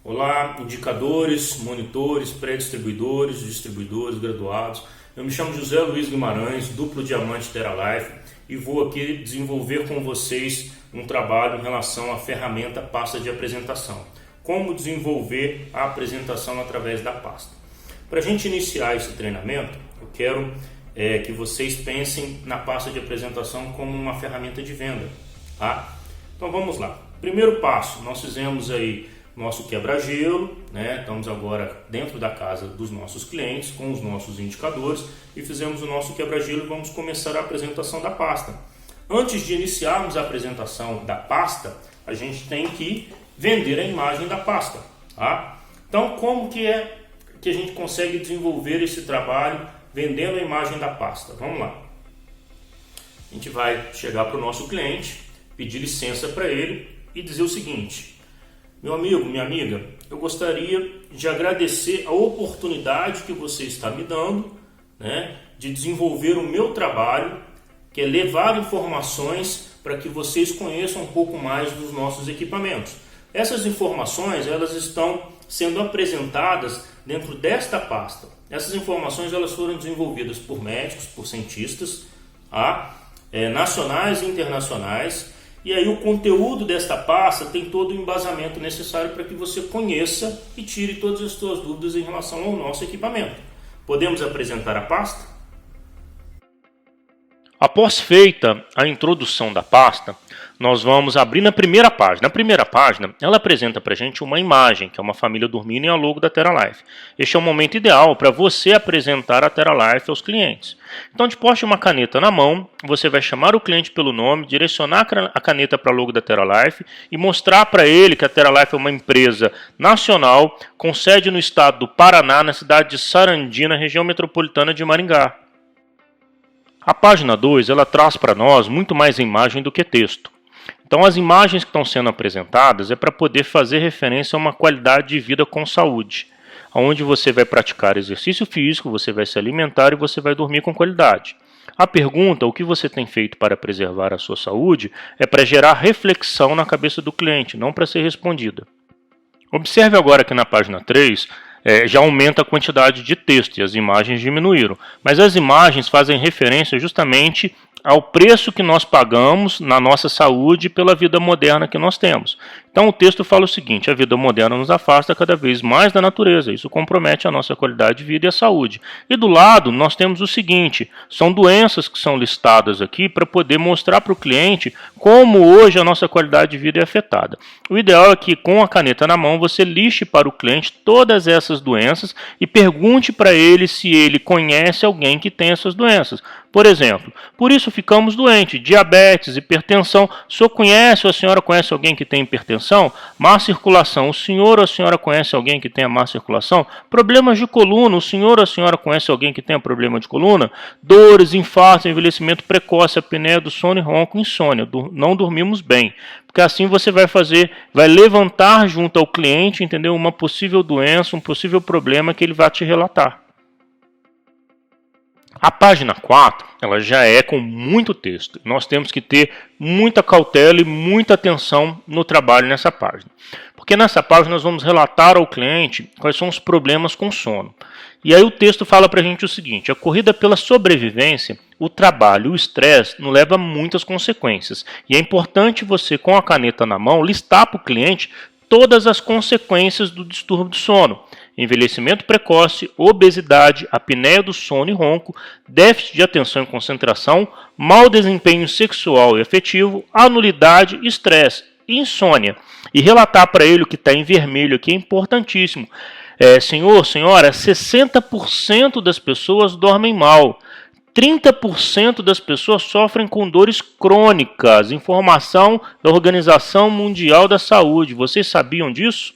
Olá, indicadores, monitores, pré-distribuidores, distribuidores, graduados. Eu me chamo José Luiz Guimarães, duplo diamante TeraLife, e vou aqui desenvolver com vocês um trabalho em relação à ferramenta pasta de apresentação. Como desenvolver a apresentação através da pasta. Para a gente iniciar esse treinamento, eu quero que vocês pensem na pasta de apresentação como uma ferramenta de venda. Tá? Então vamos lá. Primeiro passo, nós fizemos aí nosso quebra-gelo, né? Estamos agora dentro da casa dos nossos clientes com os nossos indicadores e fizemos o nosso quebra-gelo e vamos começar a apresentação da pasta. Antes de iniciarmos a apresentação da pasta, a gente tem que vender a imagem da pasta. Tá? Então, como que a gente consegue desenvolver esse trabalho vendendo a imagem da pasta? Vamos lá. A gente vai chegar para o nosso cliente, pedir licença para ele e dizer o seguinte: meu amigo, minha amiga, eu gostaria de agradecer a oportunidade que você está me dando, né, de desenvolver o meu trabalho, que é levar informações para que vocês conheçam um pouco mais dos nossos equipamentos. Essas informações, elas estão sendo apresentadas dentro desta pasta. Essas informações, elas foram desenvolvidas por médicos, por cientistas, nacionais e internacionais. E aí o conteúdo desta pasta tem todo o embasamento necessário para que você conheça e tire todas as suas dúvidas em relação ao nosso equipamento. Podemos apresentar a pasta? Após feita a introdução da pasta, nós vamos abrir na primeira página. Na primeira página, ela apresenta para a gente uma imagem, que é uma família dormindo e a logo da TeraLife. Este é o momento ideal para você apresentar a TeraLife aos clientes. Então, de posse de uma caneta na mão, você vai chamar o cliente pelo nome, direcionar a caneta para a logo da TeraLife e mostrar para ele que a TeraLife é uma empresa nacional com sede no estado do Paraná, na cidade de Sarandi, na região metropolitana de Maringá. A página 2, ela traz para nós muito mais imagem do que texto. Então, as imagens que estão sendo apresentadas é para poder fazer referência a uma qualidade de vida com saúde, onde você vai praticar exercício físico, você vai se alimentar e você vai dormir com qualidade. A pergunta, o que você tem feito para preservar a sua saúde, é para gerar reflexão na cabeça do cliente, não para ser respondida. Observe agora que na página 3, já aumenta a quantidade de texto e as imagens diminuíram. Mas as imagens fazem referência justamente ao preço que nós pagamos na nossa saúde pela vida moderna que nós temos. Então o texto fala o seguinte: a vida moderna nos afasta cada vez mais da natureza. Isso compromete a nossa qualidade de vida e a saúde. E do lado nós temos o seguinte: são doenças que são listadas aqui para poder mostrar para o cliente como hoje a nossa qualidade de vida é afetada. O ideal é que com a caneta na mão você liste para o cliente todas essas doenças e pergunte para ele se ele conhece alguém que tem essas doenças. Por exemplo, por isso ficamos doentes, diabetes, hipertensão. O senhor conhece ou a senhora conhece alguém que tem hipertensão? Má circulação, o senhor ou a senhora conhece alguém que tenha má circulação? Problemas de coluna, o senhor ou a senhora conhece alguém que tenha problema de coluna? Dores, infartos, envelhecimento precoce, apneia do sono e ronco, insônia, não dormimos bem. Porque assim você vai levantar junto ao cliente, entendeu? Uma possível doença, um possível problema que ele vai te relatar. A página 4, ela já é com muito texto. Nós temos que ter muita cautela e muita atenção no trabalho nessa página. Porque nessa página nós vamos relatar ao cliente quais são os problemas com sono. E aí o texto fala para a gente o seguinte: a corrida pela sobrevivência, o trabalho, o estresse, nos leva a muitas consequências. E é importante você, com a caneta na mão, listar para o cliente todas as consequências do distúrbio do sono. Envelhecimento precoce, obesidade, apneia do sono e ronco, déficit de atenção e concentração, mau desempenho sexual e afetivo, anulidade, estresse e insônia. E relatar para ele o que está em vermelho aqui é importantíssimo. Senhor, senhora, 60% das pessoas dormem mal. 30% das pessoas sofrem com dores crônicas. Informação da Organização Mundial da Saúde. Vocês sabiam disso?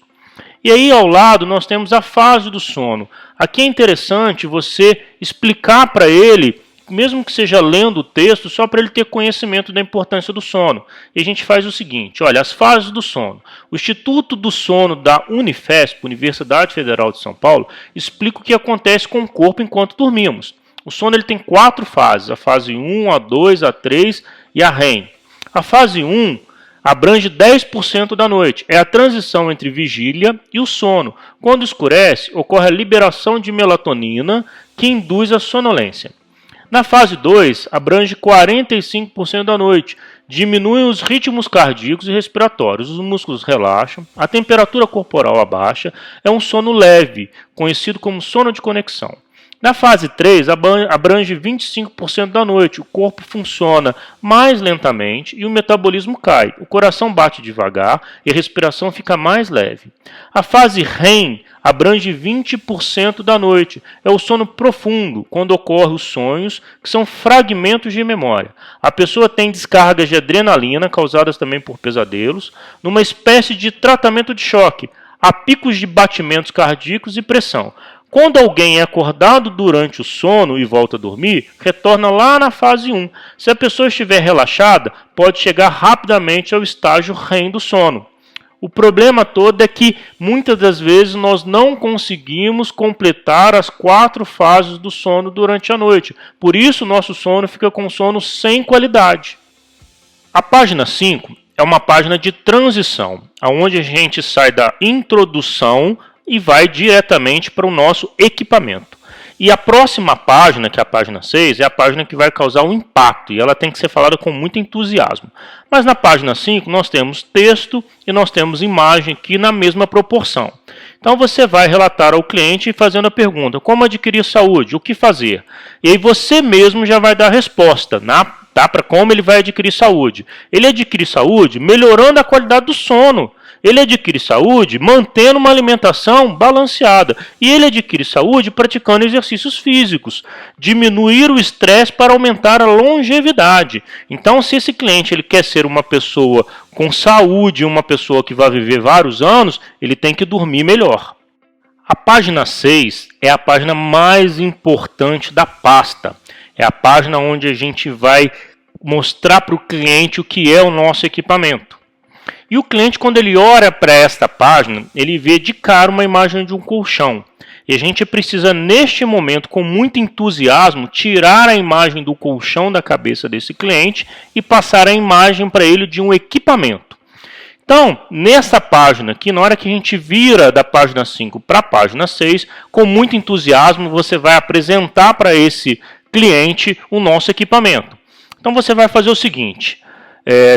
E aí ao lado nós temos a fase do sono. Aqui é interessante você explicar para ele, mesmo que seja lendo o texto, só para ele ter conhecimento da importância do sono. E a gente faz o seguinte: olha, as fases do sono. O Instituto do Sono da Unifesp, Universidade Federal de São Paulo, explica o que acontece com o corpo enquanto dormimos. O sono ele tem 4 fases: a fase 1, a 2, a 3 e a REM. A fase 1 abrange 10% da noite. É a transição entre vigília e o sono. Quando escurece, ocorre a liberação de melatonina, que induz a sonolência. Na fase 2, abrange 45% da noite. Diminuem os ritmos cardíacos e respiratórios, os músculos relaxam, a temperatura corporal abaixa, é um sono leve, conhecido como sono de conexão. Na fase 3, abrange 25% da noite, o corpo funciona mais lentamente e o metabolismo cai, o coração bate devagar e a respiração fica mais leve. A fase REM abrange 20% da noite, é o sono profundo, quando ocorrem os sonhos, que são fragmentos de memória. A pessoa tem descargas de adrenalina, causadas também por pesadelos, numa espécie de tratamento de choque, há picos de batimentos cardíacos e pressão. Quando alguém é acordado durante o sono e volta a dormir, retorna lá na fase 1. Se a pessoa estiver relaxada, pode chegar rapidamente ao estágio REM do sono. O problema todo é que muitas das vezes nós não conseguimos completar as 4 fases do sono durante a noite. Por isso, nosso sono fica com sono sem qualidade. A página 5 é uma página de transição, onde a gente sai da introdução e vai diretamente para o nosso equipamento. E a próxima página, que é a página 6, é a página que vai causar um impacto, e ela tem que ser falada com muito entusiasmo. Mas na página 5 nós temos texto e nós temos imagem aqui na mesma proporção. Então você vai relatar ao cliente fazendo a pergunta: como adquirir saúde? O que fazer? E aí você mesmo já vai dar a resposta, para como ele vai adquirir saúde. Ele adquire saúde melhorando a qualidade do sono. Ele adquire saúde mantendo uma alimentação balanceada. E ele adquire saúde praticando exercícios físicos. Diminuir o estresse para aumentar a longevidade. Então, se esse cliente ele quer ser uma pessoa com saúde, uma pessoa que vai viver vários anos, ele tem que dormir melhor. A página 6 é a página mais importante da pasta. É a página onde a gente vai mostrar para o cliente o que é o nosso equipamento. E o cliente, quando ele olha para esta página, ele vê de cara uma imagem de um colchão. E a gente precisa, neste momento, com muito entusiasmo, tirar a imagem do colchão da cabeça desse cliente e passar a imagem para ele de um equipamento. Então, nessa página aqui, na hora que a gente vira da página 5 para a página 6, com muito entusiasmo, você vai apresentar para esse cliente o nosso equipamento. Então, você vai fazer o seguinte: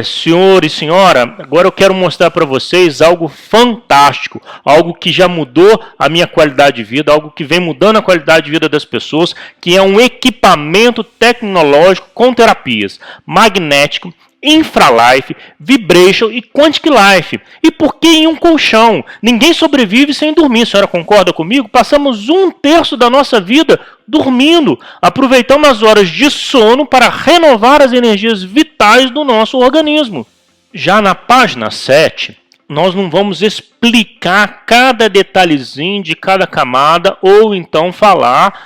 senhor e senhora, agora eu quero mostrar para vocês algo fantástico, algo que já mudou a minha qualidade de vida, algo que vem mudando a qualidade de vida das pessoas, que é um equipamento tecnológico com terapias magnético, Infralife, Vibration e Quantic Life. E por que em um colchão? Ninguém sobrevive sem dormir. A senhora concorda comigo? Passamos 1/3 da nossa vida dormindo. Aproveitamos as horas de sono para renovar as energias vitais do nosso organismo. Já na página 7, nós não vamos explicar cada detalhezinho de cada camada ou então falar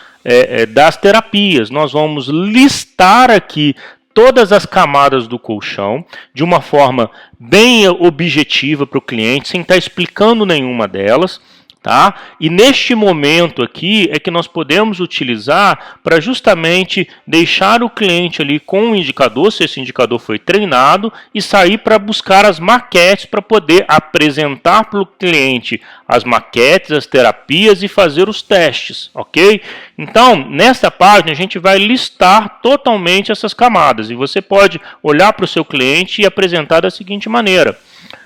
das terapias. Nós vamos listar aqui todas as camadas do colchão de uma forma bem objetiva para o cliente, sem estar explicando nenhuma delas. Tá? E neste momento aqui é que nós podemos utilizar para justamente deixar o cliente ali com o indicador, se esse indicador foi treinado, e sair para buscar as maquetes para poder apresentar para o cliente as maquetes, as terapias e fazer os testes, ok? Então, nesta página a gente vai listar totalmente essas camadas e você pode olhar para o seu cliente e apresentar da seguinte maneira: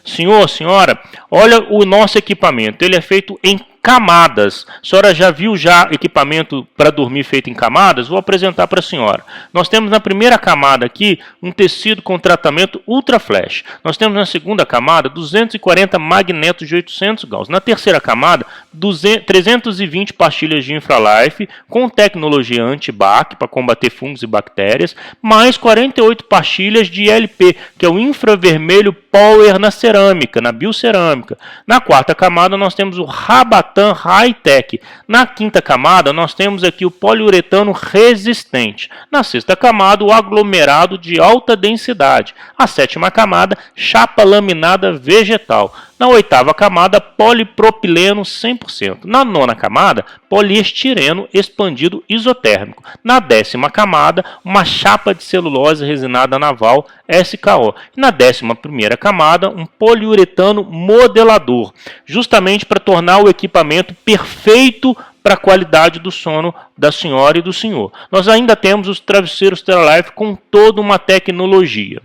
senhor, senhora, olha o nosso equipamento, ele é feito em camadas. A senhora já viu equipamento para dormir feito em camadas? Vou apresentar para a senhora. Nós temos na primeira camada aqui um tecido com tratamento Ultra Flash. Nós temos na segunda camada 240 magnetos de 800 Gauss. Na terceira camada 320 pastilhas de Infralife com tecnologia anti-bac para combater fungos e bactérias, mais 48 pastilhas de ILP, que é o infravermelho Power na cerâmica, na biocerâmica. Na quarta camada nós temos o Rabatan High Tech. Na quinta camada nós temos aqui o poliuretano resistente. Na sexta camada o aglomerado de alta densidade. A sétima camada, chapa laminada vegetal. Na 8ª camada, polipropileno 100%. Na 9ª camada, poliestireno expandido isotérmico. Na 10ª camada, uma chapa de celulose resinada naval SKO. E na 11ª camada, um poliuretano modelador, justamente para tornar o equipamento perfeito para a qualidade do sono da senhora e do senhor. Nós ainda temos os travesseiros TerraLife com toda uma tecnologia.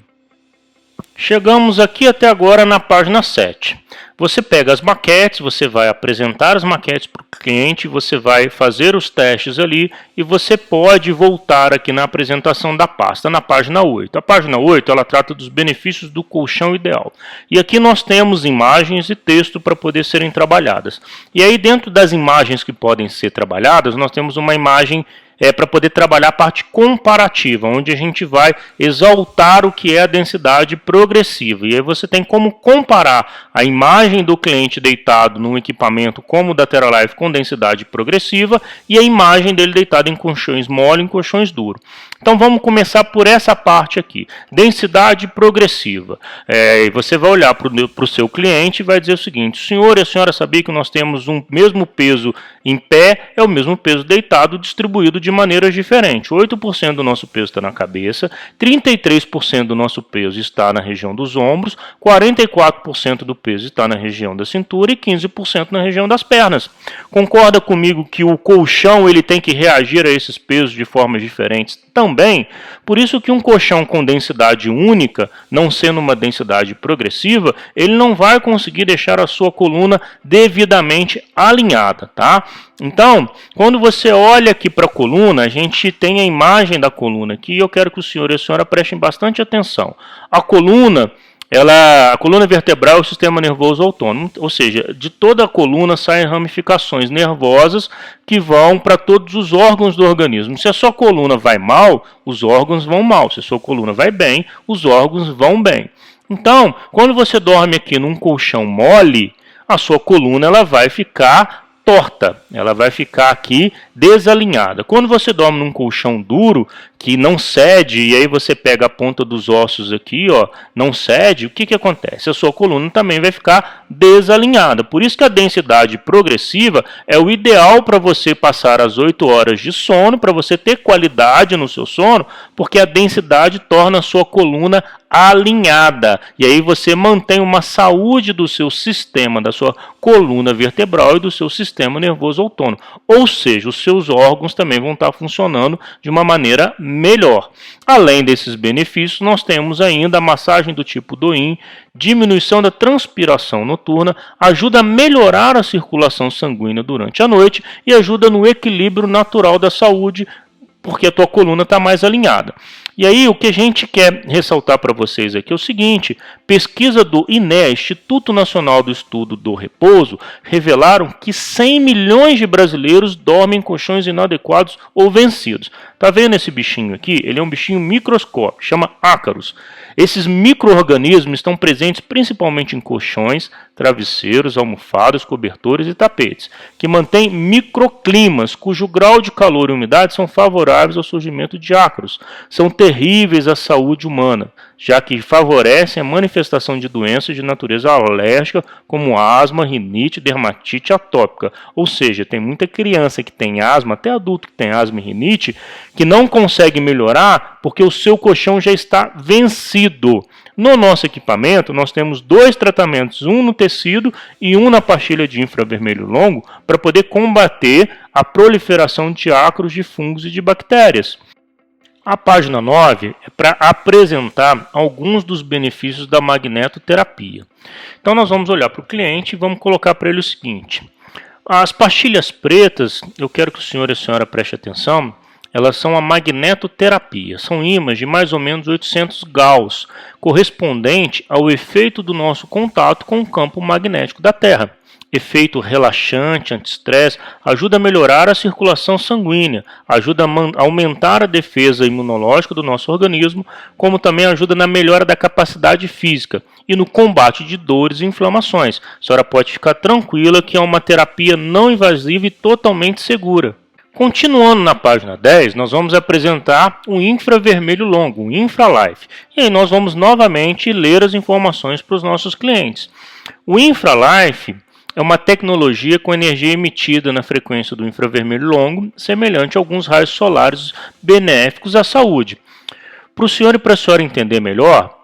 Chegamos aqui até agora na página 7. Você pega as maquetes, você vai apresentar as maquetes para o cliente, você vai fazer os testes ali e você pode voltar aqui na apresentação da pasta, na página 8. A página 8 ela trata dos benefícios do colchão ideal. E aqui nós temos imagens e texto para poder serem trabalhadas. E aí dentro das imagens que podem ser trabalhadas, nós temos uma imagem para poder trabalhar a parte comparativa, onde a gente vai exaltar o que é a densidade progressiva. E aí você tem como comparar a imagem do cliente deitado num equipamento como o da TerraLife com densidade progressiva e a imagem dele deitado em colchões mole, em colchões duros. Então vamos começar por essa parte aqui, densidade progressiva. Você vai olhar para o seu cliente e vai dizer o seguinte: senhor e a senhora sabia que nós temos um mesmo peso em pé, é o mesmo peso deitado distribuído de maneiras diferentes. 8% do nosso peso está na cabeça, 33% do nosso peso está na região dos ombros, 44% do peso está na região da cintura e 15% na região das pernas. Concorda comigo que o colchão ele tem que reagir a esses pesos de formas diferentes também? Por isso que um colchão com densidade única, não sendo uma densidade progressiva, ele não vai conseguir deixar a sua coluna devidamente alinhada, tá? Então, quando você olha aqui para a coluna, a gente tem a imagem da coluna aqui e eu quero que o senhor e a senhora prestem bastante atenção. A coluna vertebral é o sistema nervoso autônomo, ou seja, de toda a coluna saem ramificações nervosas que vão para todos os órgãos do organismo. Se a sua coluna vai mal, os órgãos vão mal. Se a sua coluna vai bem, os órgãos vão bem. Então, quando você dorme aqui num colchão mole, a sua coluna ela vai ficar torta, ela vai ficar aqui desalinhada. Quando você dorme num colchão duro, que não cede, e aí você pega a ponta dos ossos aqui, ó, não cede, o que acontece? A sua coluna também vai ficar desalinhada. Por isso que a densidade progressiva é o ideal para você passar as 8 horas de sono, para você ter qualidade no seu sono, porque a densidade torna a sua coluna alinhada. E aí você mantém uma saúde do seu sistema, da sua coluna vertebral e do seu sistema nervoso autônomo. Ou seja, os seus órgãos também vão estar funcionando de uma maneira melhor. Além desses benefícios, nós temos ainda a massagem do tipo Do-In, diminuição da transpiração noturna, ajuda a melhorar a circulação sanguínea durante a noite e ajuda no equilíbrio natural da saúde, porque a tua coluna está mais alinhada. E aí o que a gente quer ressaltar para vocês aqui é o seguinte: pesquisa do INEA, Instituto Nacional do Estudo do Repouso, revelaram que 100 milhões de brasileiros dormem em colchões inadequados ou vencidos. Tá vendo esse bichinho aqui? Ele é um bichinho microscópico, chama ácaros. Esses micro-organismos estão presentes principalmente em colchões, travesseiros, almofadas, cobertores e tapetes, que mantêm microclimas, cujo grau de calor e umidade são favoráveis ao surgimento de ácaros. São terríveis à saúde humana, já que favorecem a manifestação de doenças de natureza alérgica, como asma, rinite, dermatite atópica. Ou seja, tem muita criança que tem asma, até adulto que tem asma e rinite, que não consegue melhorar porque o seu colchão já está vencido. No nosso equipamento, nós temos 2 tratamentos, um no tecido e um na pastilha de infravermelho longo, para poder combater a proliferação de ácaros, de fungos e de bactérias. A página 9 é para apresentar alguns dos benefícios da magnetoterapia. Então nós vamos olhar para o cliente e vamos colocar para ele o seguinte: as pastilhas pretas, eu quero que o senhor e a senhora prestem atenção, elas são a magnetoterapia, são ímãs de mais ou menos 800 Gauss, correspondente ao efeito do nosso contato com o campo magnético da Terra. Efeito relaxante, anti-estresse, ajuda a melhorar a circulação sanguínea, ajuda a aumentar a defesa imunológica do nosso organismo, como também ajuda na melhora da capacidade física e no combate de dores e inflamações. A senhora pode ficar tranquila que é uma terapia não invasiva e totalmente segura. Continuando na página 10, nós vamos apresentar o infravermelho longo, o InfraLife. E aí nós vamos novamente ler as informações para os nossos clientes. O InfraLife é uma tecnologia com energia emitida na frequência do infravermelho longo, semelhante a alguns raios solares benéficos à saúde. Para o senhor e para a senhora entender melhor,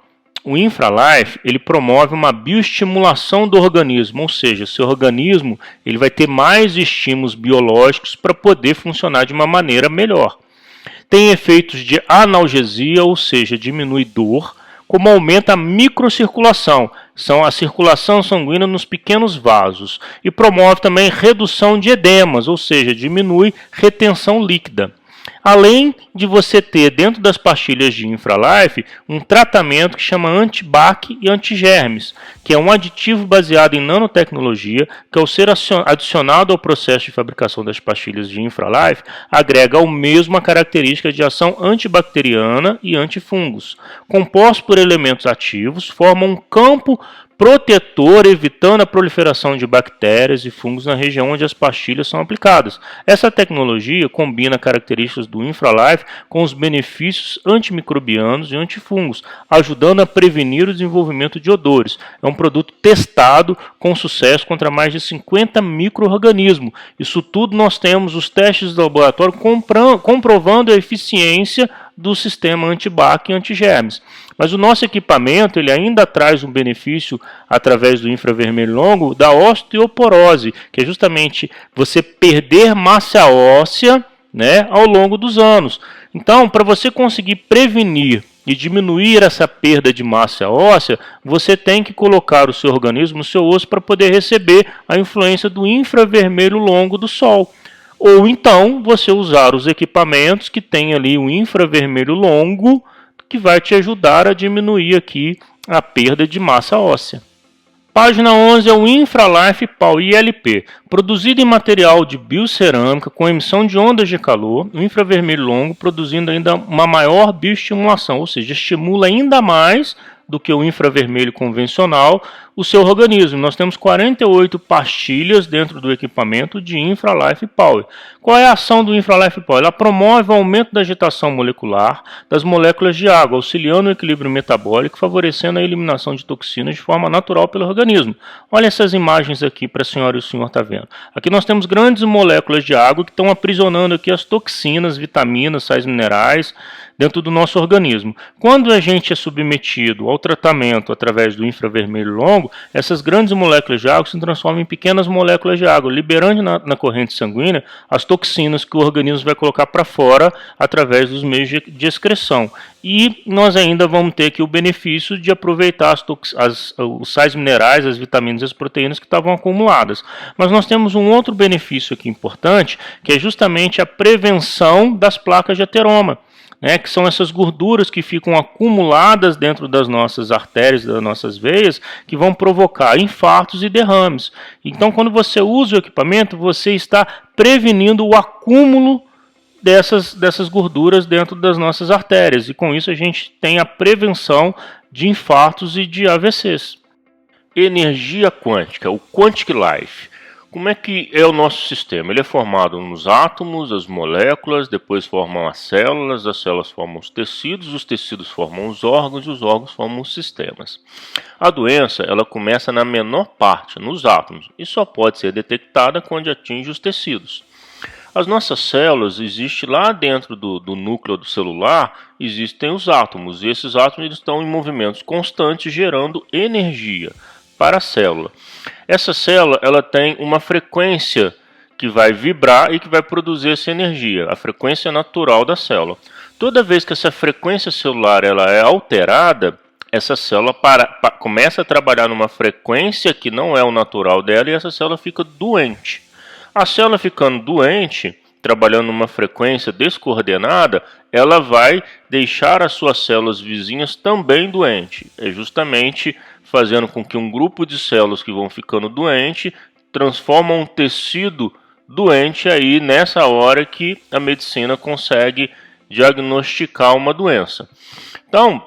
o InfraLife ele promove uma bioestimulação do organismo, ou seja, seu organismo ele vai ter mais estímulos biológicos para poder funcionar de uma maneira melhor. Tem efeitos de analgesia, ou seja, diminui dor, como aumenta a microcirculação, são a circulação sanguínea nos pequenos vasos, e promove também redução de edemas, ou seja, diminui retenção líquida. Além de você ter dentro das pastilhas de InfraLife um tratamento que chama antibac e antigermes, que é um aditivo baseado em nanotecnologia, que ao ser adicionado ao processo de fabricação das pastilhas de InfraLife, agrega ao mesmo a característica de ação antibacteriana e antifungos. Compostos por elementos ativos, formam um campo protetor, evitando a proliferação de bactérias e fungos na região onde as pastilhas são aplicadas. Essa tecnologia combina características do InfraLife com os benefícios antimicrobianos e antifungos, ajudando a prevenir o desenvolvimento de odores. É um produto testado com sucesso contra mais de 50 micro-organismos. Isso tudo nós temos os testes do laboratório comprovando a eficiência do sistema antibac e antigermes. Mas o nosso equipamento ele ainda traz um benefício através do infravermelho longo da osteoporose, que é justamente você perder massa óssea, né, ao longo dos anos. Então, para você conseguir prevenir e diminuir essa perda de massa óssea, você tem que colocar o seu organismo, o seu osso, para poder receber a influência do infravermelho longo do sol. Ou então você usar os equipamentos que tem ali o infravermelho longo, que vai te ajudar a diminuir aqui a perda de massa óssea. Página 11 é o InfraLife Power ILP, produzido em material de biocerâmica com emissão de ondas de calor, o infravermelho longo produzindo ainda uma maior bioestimulação, ou seja, estimula ainda mais do que o infravermelho convencional o seu organismo. Nós temos 48 pastilhas dentro do equipamento de InfraLife Power. Qual é a ação do InfraLife Power? Ela promove o aumento da agitação molecular das moléculas de água, auxiliando o equilíbrio metabólico, favorecendo a eliminação de toxinas de forma natural pelo organismo. Olha essas imagens aqui para a senhora e o senhor estar vendo. Aqui nós temos grandes moléculas de água que estão aprisionando aqui as toxinas, vitaminas, sais minerais dentro do nosso organismo. Quando a gente é submetido ao tratamento através do infravermelho longo, essas grandes moléculas de água se transformam em pequenas moléculas de água, liberando na corrente sanguínea as toxinas que o organismo vai colocar para fora através dos meios de excreção. E nós ainda vamos ter aqui o benefício de aproveitar os sais minerais, as vitaminas e as proteínas que estavam acumuladas. Mas nós temos um outro benefício aqui importante, que é justamente a prevenção das placas de ateroma, né, que são essas gorduras que ficam acumuladas dentro das nossas artérias, das nossas veias, que vão provocar infartos e derrames. Então, quando você usa o equipamento, você está prevenindo o acúmulo dessas gorduras dentro das nossas artérias. E com isso a gente tem a prevenção de infartos e de AVCs. Energia quântica, o Quantic Life. Como é que é o nosso sistema? Ele é formado nos átomos, as moléculas, depois formam as células formam os tecidos formam os órgãos e os órgãos formam os sistemas. A doença ela começa na menor parte, nos átomos, e só pode ser detectada quando atinge os tecidos. As nossas células, existem lá dentro do núcleo do celular, existem os átomos, e esses átomos estão em movimentos constantes gerando energia para a célula. Essa célula ela tem uma frequência que vai vibrar e que vai produzir essa energia, a frequência natural da célula. Toda vez que essa frequência celular ela é alterada, essa célula começa a trabalhar numa frequência que não é o natural dela e essa célula fica doente. A célula ficando doente, trabalhando numa frequência descoordenada, ela vai deixar as suas células vizinhas também doentes. É justamente fazendo com que um grupo de células que vão ficando doente transformam um tecido doente aí nessa hora que a medicina consegue diagnosticar uma doença. Então,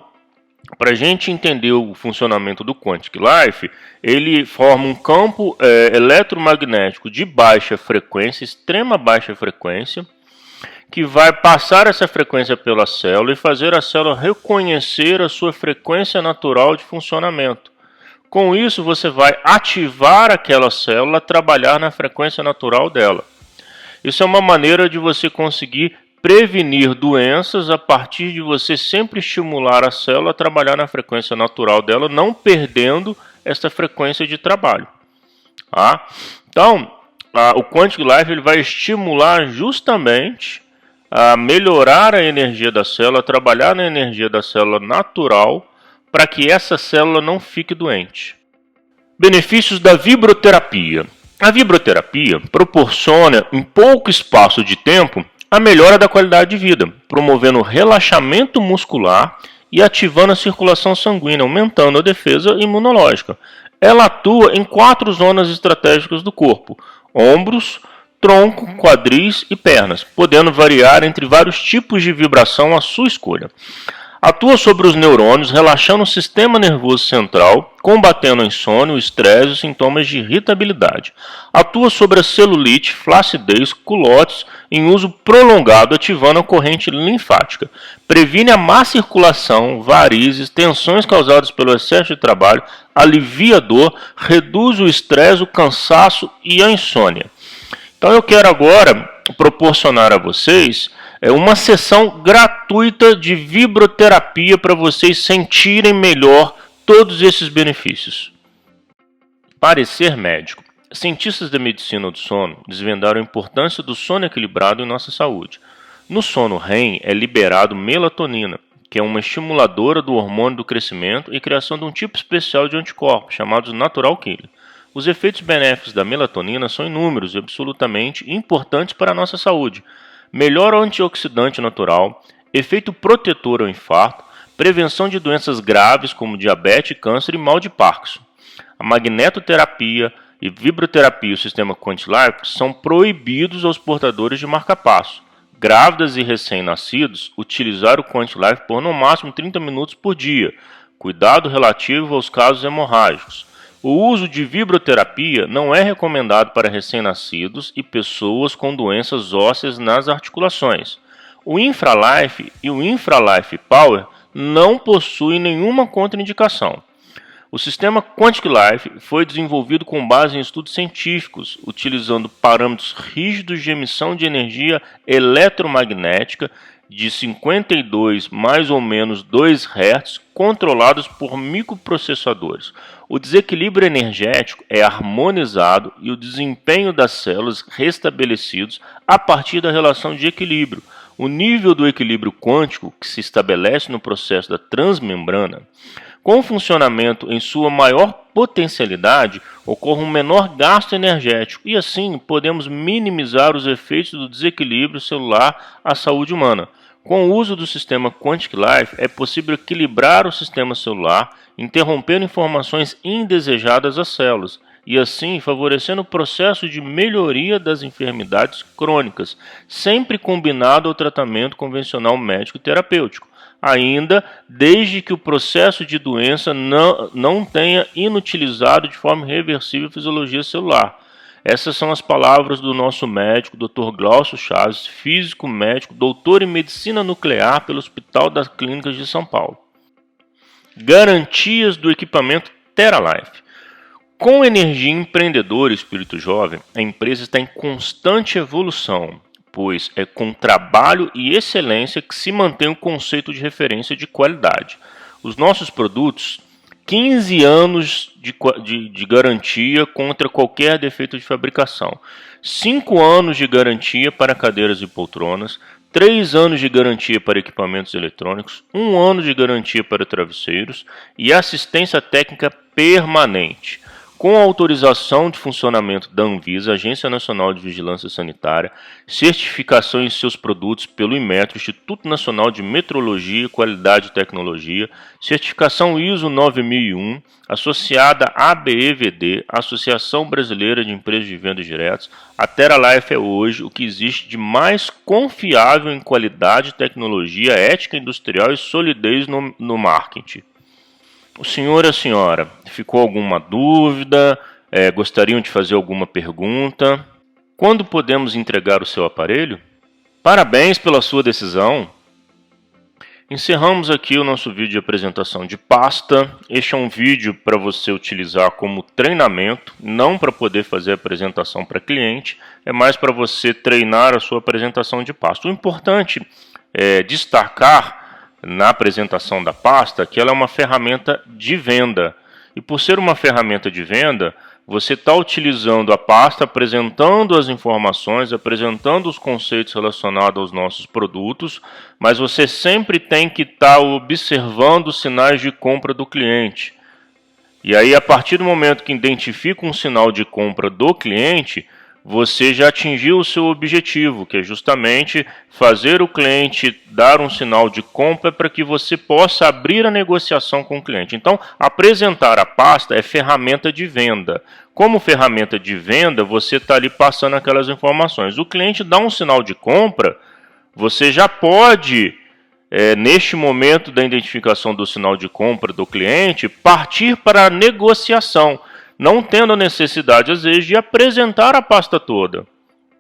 para a gente entender o funcionamento do Quantic Life, ele forma um campo eletromagnético de baixa frequência, extrema baixa frequência, que vai passar essa frequência pela célula e fazer a célula reconhecer a sua frequência natural de funcionamento. Com isso, você vai ativar aquela célula a trabalhar na frequência natural dela. Isso é uma maneira de você conseguir prevenir doenças a partir de você sempre estimular a célula a trabalhar na frequência natural dela, não perdendo essa frequência de trabalho. Tá? Então, o Quantic Life ele vai estimular justamente a melhorar a energia da célula, trabalhar na energia da célula natural, para que essa célula não fique doente. Benefícios da vibroterapia. A vibroterapia proporciona, em pouco espaço de tempo, a melhora da qualidade de vida, promovendo o relaxamento muscular e ativando a circulação sanguínea, aumentando a defesa imunológica. Ela atua em 4 zonas estratégicas do corpo: ombros, tronco, quadris e pernas, podendo variar entre vários tipos de vibração à sua escolha. Atua sobre os neurônios, relaxando o sistema nervoso central, combatendo a insônia, o estresse e sintomas de irritabilidade. Atua sobre a celulite, flacidez, culotes, em uso prolongado, ativando a corrente linfática. Previne a má circulação, varizes, tensões causadas pelo excesso de trabalho, alivia a dor, reduz o estresse, o cansaço e a insônia. Então eu quero agora proporcionar a vocês uma sessão gratuita de vibroterapia para vocês sentirem melhor todos esses benefícios. Parecer médico. Cientistas da medicina do sono desvendaram a importância do sono equilibrado em nossa saúde. No sono REM é liberado melatonina, que é uma estimuladora do hormônio do crescimento e criação de um tipo especial de anticorpos, chamados natural killer. Os efeitos benéficos da melatonina são inúmeros e absolutamente importantes para a nossa saúde. Melhor antioxidante natural, efeito protetor ao infarto, prevenção de doenças graves como diabetes, câncer e mal de Parkinson. A magnetoterapia e vibroterapia e o sistema Quantic Life são proibidos aos portadores de marca-passo. Grávidas e recém-nascidos, utilizar o Quantic Life por no máximo 30 minutos por dia. Cuidado relativo aos casos hemorrágicos. O uso de vibroterapia não é recomendado para recém-nascidos e pessoas com doenças ósseas nas articulações. O InfraLife e o InfraLife Power não possuem nenhuma contraindicação. O sistema Quantic Life foi desenvolvido com base em estudos científicos, utilizando parâmetros rígidos de emissão de energia eletromagnética de 52 mais ou menos 2 Hz, controlados por microprocessadores. O desequilíbrio energético é harmonizado e o desempenho das células restabelecidos a partir da relação de equilíbrio. O nível do equilíbrio quântico, que se estabelece no processo da transmembrana, com o funcionamento em sua maior potencialidade, ocorre um menor gasto energético e assim podemos minimizar os efeitos do desequilíbrio celular à saúde humana. Com o uso do sistema Quantic Life é possível equilibrar o sistema celular, interrompendo informações indesejadas às células e assim favorecendo o processo de melhoria das enfermidades crônicas, sempre combinado ao tratamento convencional médico e terapêutico. Ainda desde que o processo de doença não tenha inutilizado de forma irreversível a fisiologia celular. Essas são as palavras do nosso médico, Dr. Glaucio Chaves, físico médico, doutor em medicina nuclear pelo Hospital das Clínicas de São Paulo. Garantias do equipamento TeraLife. Com energia empreendedora e espírito jovem, a empresa está em constante evolução, pois é com trabalho e excelência que se mantém o conceito de referência de qualidade. Os nossos produtos, 15 anos de garantia contra qualquer defeito de fabricação, 5 anos de garantia para cadeiras e poltronas, 3 anos de garantia para equipamentos eletrônicos, 1 ano de garantia para travesseiros e assistência técnica permanente. Com a autorização de funcionamento da Anvisa, Agência Nacional de Vigilância Sanitária, certificação em seus produtos pelo Inmetro, Instituto Nacional de Metrologia, Qualidade e Tecnologia, certificação ISO 9001, associada à ABEVD, Associação Brasileira de Empresas de Vendas Diretas, a TeraLife é hoje o que existe de mais confiável em qualidade, tecnologia, ética industrial e solidez no marketing. O senhor e a senhora, ficou alguma dúvida? Gostariam de fazer alguma pergunta? Quando podemos entregar o seu aparelho? Parabéns pela sua decisão! Encerramos aqui o nosso vídeo de apresentação de pasta. Este é um vídeo para você utilizar como treinamento, não para poder fazer apresentação para cliente, é mais para você treinar a sua apresentação de pasta. O importante é destacar na apresentação da pasta que ela é uma ferramenta de venda. E por ser uma ferramenta de venda, você está utilizando a pasta, apresentando as informações, apresentando os conceitos relacionados aos nossos produtos, mas você sempre tem que estar observando os sinais de compra do cliente. E aí, a partir do momento que identifica um sinal de compra do cliente, você já atingiu o seu objetivo, que é justamente fazer o cliente dar um sinal de compra para que você possa abrir a negociação com o cliente. Então, apresentar a pasta é ferramenta de venda. Como ferramenta de venda, você está ali passando aquelas informações. O cliente dá um sinal de compra, você já pode, neste momento da identificação do sinal de compra do cliente, partir para a negociação, não tendo a necessidade, às vezes, de apresentar a pasta toda.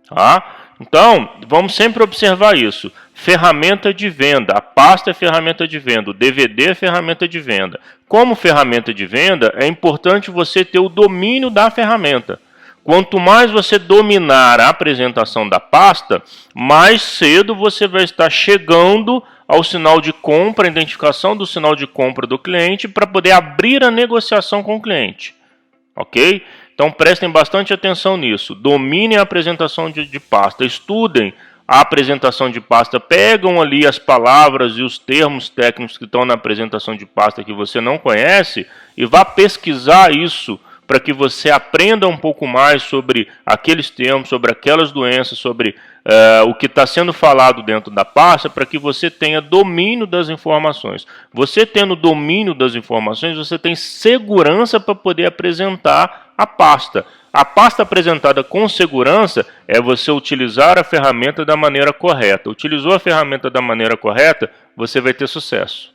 Tá? Então, vamos sempre observar isso. Ferramenta de venda. A pasta é ferramenta de venda. O DVD é ferramenta de venda. Como ferramenta de venda, é importante você ter o domínio da ferramenta. Quanto mais você dominar a apresentação da pasta, mais cedo você vai estar chegando ao sinal de compra, a identificação do sinal de compra do cliente, para poder abrir a negociação com o cliente. Ok? Então prestem bastante atenção nisso. Dominem a apresentação de pasta. Estudem a apresentação de pasta. Pegam ali as palavras e os termos técnicos que estão na apresentação de pasta que você não conhece e vá pesquisar isso para que você aprenda um pouco mais sobre aqueles termos, sobre aquelas doenças, sobre o que está sendo falado dentro da pasta, para que você tenha domínio das informações. Você tendo domínio das informações, você tem segurança para poder apresentar a pasta. A pasta apresentada com segurança é você utilizar a ferramenta da maneira correta. Utilizou a ferramenta da maneira correta, você vai ter sucesso.